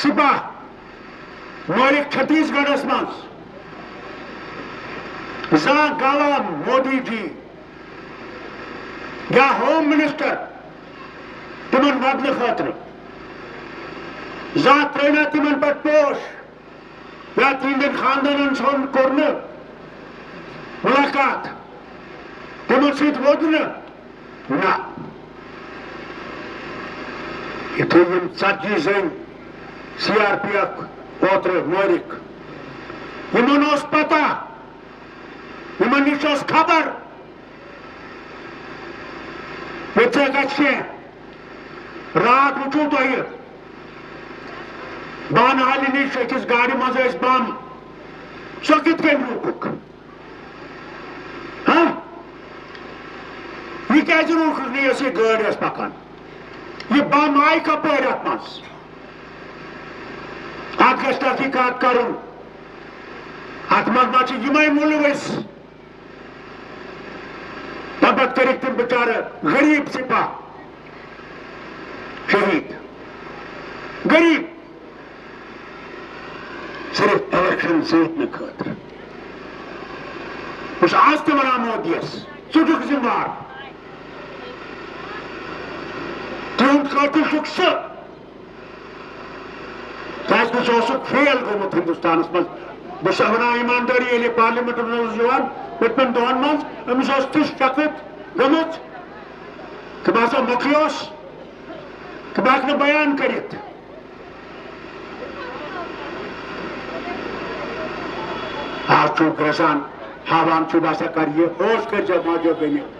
सिपाह मोरिक छत्तीसगढ़ मज जा गवा मोदी जी या होम मिनिस्टर तिमन वदन खतर जा त्रेना तिमन पे पोश या तिंदन खानदान सोन कोर्न मुलाकात तिमन सत वोद ना यूं 40 जन CRPF ओत्र मोरिक यमन पता यमन नश खबर ये गे रात वुचु तुह बानहाली नश अकिस गाड़ मज बम सो कित रूक हाँ यह क्या रूक ये गाड़ पकान यह बम आई कपर अत मज अत गि तहकीकात कर अत मज यम मुलविस तबत कर तुम बेचार गरीब सिपाह शहीद गरीब सिर्फ इलेक्शन जीतने खतर आज तक वन मोदियस चुक जिम्मेवार तुंद कतल चुक फेल गोमुत हिंदुस्तान मज बस वन ईमानदारी ये पार्लियामेंट पत्म दोहन मज अमिस तिश शक्त गमुत कि बह मोकलोस कि बह बयान कर आज चुप गसान हावान बसा कर होश कर माजो बन